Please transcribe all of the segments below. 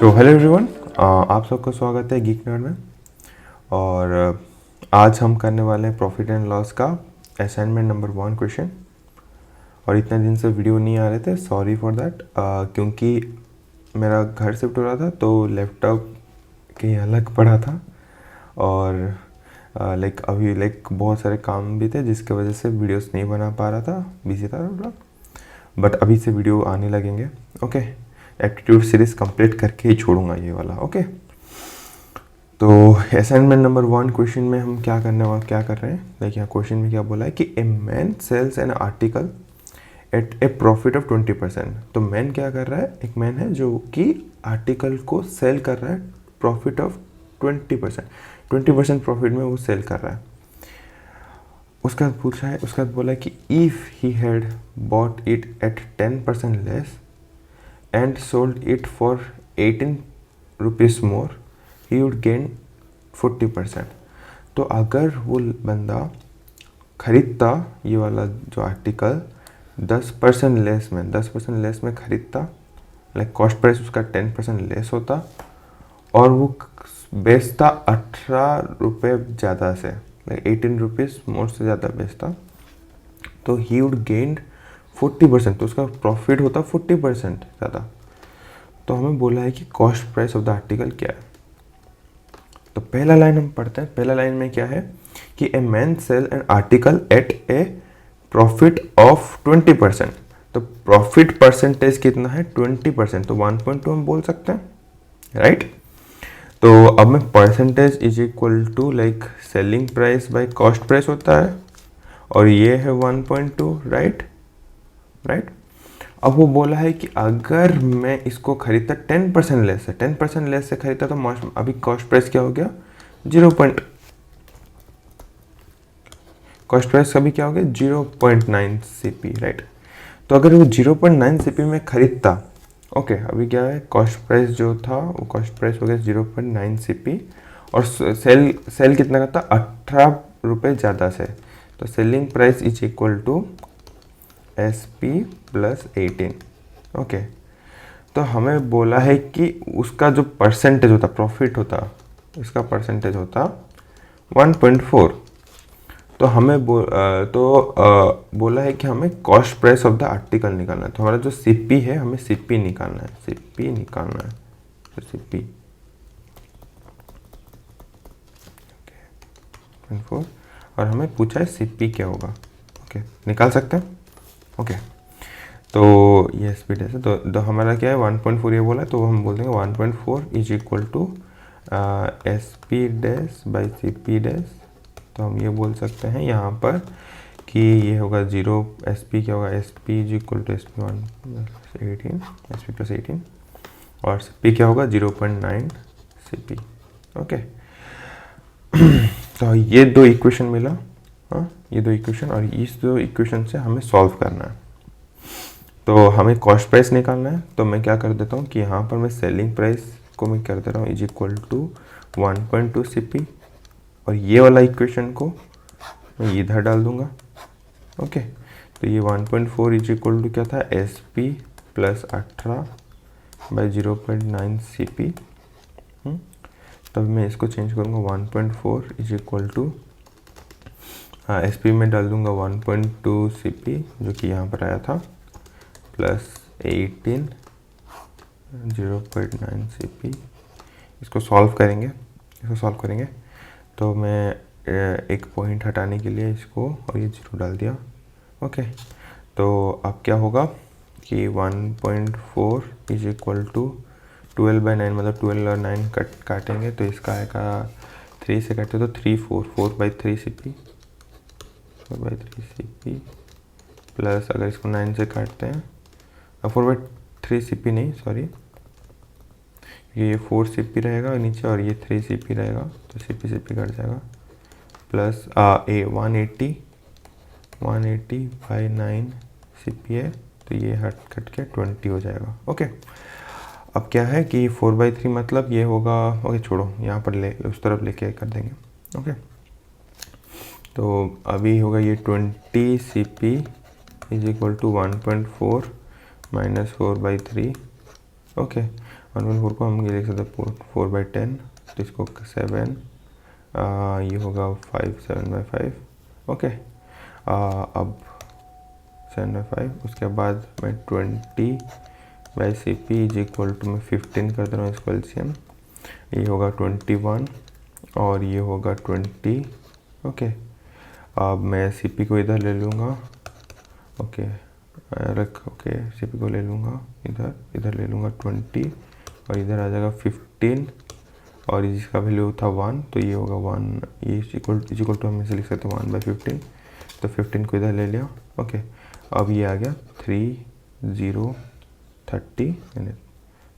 So hello everyone, आप सबका स्वागत है गीक नर्ड में। और आज हम करने वाले हैं प्रॉफिट एंड लॉस का असाइनमेंट नंबर 1 क्वेश्चन। और इतने दिन से वीडियो नहीं आ रहे थे, सॉरी फॉर दैट, क्योंकि मेरा घर शिफ्ट हो रहा था तो लैपटॉप कहीं अलग पड़ा था और अभी बहुत सारे काम भी थे जिसके वजह से वीडियोस नहीं बना पा रहा था, बिजी था थोड़ा। बट अभी से वीडियो आने लगेंगे। ओके, एप्टीट्यूड सीरीज कंप्लीट करके ही छोड़ूंगा ये वाला। ओके, तो असाइनमेंट नंबर 1 क्वेश्चन में हम क्या कर रहे हैं, देखिए यहाँ क्वेश्चन में क्या बोला है कि a man sells an article at a profit of 20%। तो मैन क्या कर रहा है, एक मैन है जो कि आर्टिकल को सेल कर रहा है प्रॉफिट ऑफ 20% प्रॉफिट में वो सेल कर रहा है। उसका बाद पूछा है, उसका बाद बोला है कि if he had bought it at 10% less and sold it for 18 rupees more, he would gain 40%। तो अगर वो बंदा खरीदता ये वाला जो आर्टिकल 10% लेस में खरीदता, लाइक कॉस्ट प्राइस उसका 10% लेस होता और वो बेचता 18 रुपये ज़्यादा से, लाइक 18 रुपीज़ मोर से ज़्यादा बेचता, तो ही वुड गेन 40%। तो उसका प्रॉफिट होता 40% ज़्यादा। तो हमें बोला है कि cost price of the article क्या है। तो पहला लाइन हम पढ़ते हैं। पहला लाइन में क्या है कि a man sell an article at a profit of 20%। तो प्रॉफिट परसेंटेज कितना है, 20%, तो 1.2 हम बोल सकते हैं, राइट। तो अब में percentage is equal to like selling price by cost price होता है और ये है 1.2, राइट। अब वो बोला है कि अगर मैं इसको खरीदता 10% लेस है, 10% लेस से खरीदता तो अभी कॉस्ट प्राइस क्या हो गया, कॉस्ट प्राइस अभी क्या हो गया 0.9 सीपी, राइट। तो अगर वो 0.9 सीपी में खरीदता, ओके, अभी क्या है कॉस्ट प्राइस जो था वो कॉस्ट प्राइस हो गया 0.9 सीपी और सेल कितना का था, 18 रुपये ज़्यादा से। तो selling price is equal to SP plus 18। Okay, तो हमें बोला है कि उसका जो परसेंटेज होता, प्रॉफिट होता, इसका परसेंटेज होता 1.4। तो हमें बोला है कि हमें cost price of the article निकालना है। तो हमारा जो CP है, हमें CP निकालना है, तो CP 1.4 और हमें पूछा है CP क्या होगा। ओके, निकाल सकते हैं। ओके, तो ये स्पीड है, तो हमारा क्या है 1.4 ये बोला, तो हम बोल देंगे 1.4 is equal to SP dash by CP dash. तो हम ये बोल सकते हैं यहाँ पर कि ये होगा 0, SP क्या होगा, SP is equal to SP1 plus 18, SP plus 18 और CP क्या होगा 0.9 CP। ओके, तो ये दो इक्वेशन मिला, हाँ, ये दो इक्वेशन, और इस दो इक्वेशन से हमें सॉल्व करना है। तो हमें कॉस्ट प्राइस निकालना है। तो मैं क्या कर देता हूँ कि यहाँ पर मैं सेलिंग प्राइस को मैं कर दे रहा हूँ इज इक्वल टू 1.2 CP और ये वाला इक्वेशन को मैं इधर डाल दूँगा। ओके, तो ये 1.4 इज इक्वल टू क्या था, SP प्लस 18 बाई 0.9 CP। तब मैं इसको चेंज करूँगा 1.4 इज इक्वल टू SP में डाल दूँगा 1.2 CP जो कि यहाँ पर आया था प्लस 18 0.9 CP। इसको सॉल्व करेंगे तो मैं एक पॉइंट हटाने के लिए इसको और ये 0 डाल दिया। ओके, तो अब क्या होगा कि 1.4 इज इक्वल टू 12/9, मतलब 12 और 9 काटेंगे तो इसका आएगा 3 से काटे तो 3 4/3 CP, 4/3 CP प्लस अगर इसको 9 से काटते हैं, 4/3 CP नहीं, सॉरी, ये 4 CP रहेगा नीचे और ये 3 CP रहेगा, तो CP कट जाएगा, प्लस 180/9 CP है, तो ये कट के 20 हो जाएगा। ओके, अब क्या है कि 4/3 मतलब ये होगा, ओके छोड़ो, यहाँ पर उस तरफ लेके कर देंगे। ओके, तो अभी होगा ये 20 CP is equal to 1.4 minus 4/3। Okay, 1.4 को हम ये लिख सकते हैं 4/10, तो इसको 7, ये होगा 5 7/5। ओके, अब 7/5, उसके बाद मैं 20/CP इज इक्वल टू मैं 15 कर दे रहा हूँ इसको एलसीएम, ये होगा 21 और ये होगा 20। ओके, अब मैं CP को इधर ले लूँगा। ओके, CP को ले लूँगा इधर ले लूँगा 20 और इधर आ जाएगा 15 और इसका वैल्यू था 1, तो ये होगा 1, ये इक्वल टू हम इसे लिख सकते हैं 1/15, तो 15 को इधर ले लिया। ओके, अब ये आ गया 30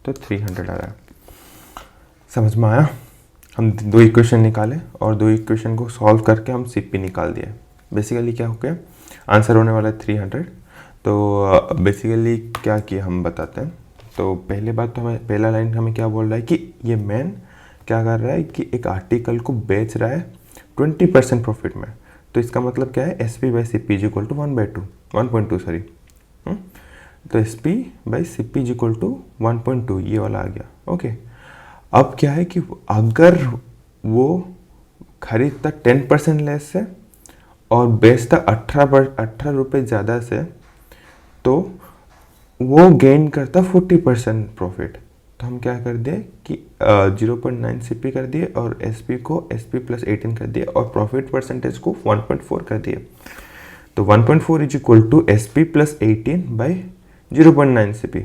तो 300 आ रहा है। समझ में आया? हम 2 इक्वेशन निकाले और 2 इक्वेशन को सॉल्व करके हम CP निकाल दिए। बेसिकली क्या हो गया, आंसर होने वाला है 300। तो बेसिकली क्या किया हम बताते हैं। तो पहले बात तो हमें पहला लाइन हमें क्या बोल रहा है कि ये मैन क्या कर रहा है कि एक आर्टिकल को बेच रहा है 20% प्रॉफिट में। तो इसका मतलब क्या है, SP/CP is equal to 1/2 sorry. तो SP/CP इज इक्वल टू 1.2 ये वाला आ गया। ओके, अब क्या है कि अगर वो खरीदता 10% लेस से और बेचता 18 रुपये ज़्यादा से, तो वो गेन करता 40% प्रॉफिट। तो हम क्या कर दिए कि 0.9 CP कर दिए और SP को SP+18 कर दिए और प्रॉफिट परसेंटेज को 1.4 कर दिए। तो 1.4 is equal to SP+18/0.9 CP,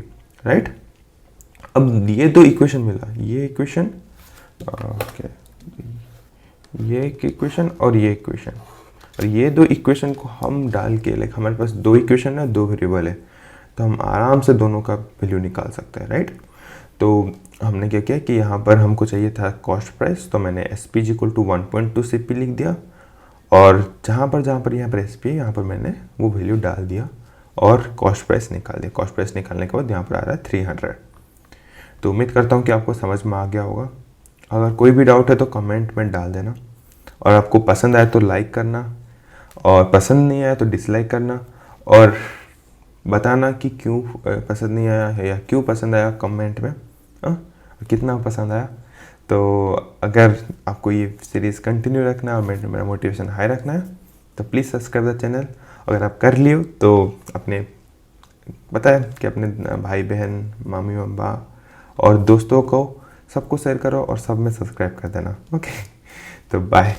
right. अब ये 2 इक्वेशन मिला, ये इक्वेशन ये एक इक्वेशन और ये इक्वेशन, और ये 2 इक्वेशन को हम डाल के लाइक हमारे पास 2 इक्वेशन है, 2 वेरिएबल है, तो हम आराम से दोनों का वैल्यू निकाल सकते हैं, राइट। तो हमने क्या किया कि यहाँ पर हमको चाहिए था कॉस्ट प्राइस, तो मैंने SP is equal to 1.2 CP लिख दिया और जहाँ पर यहाँ पर SP है यहाँ पर मैंने वो वैल्यू डाल दिया और कॉस्ट प्राइस निकाल दिया। कॉस्ट प्राइस निकालने के बाद यहाँ पर आ रहा है 300। तो उम्मीद करता हूँ कि आपको समझ में आ गया होगा। अगर कोई भी डाउट है तो कमेंट में डाल देना, और आपको पसंद आए तो लाइक करना और पसंद नहीं आया तो डिसलाइक करना, और बताना कि क्यों पसंद नहीं आया है या क्यों पसंद आया कमेंट में, कितना पसंद आया। तो अगर आपको ये सीरीज़ कंटिन्यू रखना है और मेरा मोटिवेशन हाई रखना है तो प्लीज़ सब्सक्राइब द चैनल। अगर आप कर लियो तो अपने बताएं कि अपने भाई बहन मामी पापा और दोस्तों को सबको शेयर करो और सब में सब्सक्राइब कर देना। ओके, तो बाय।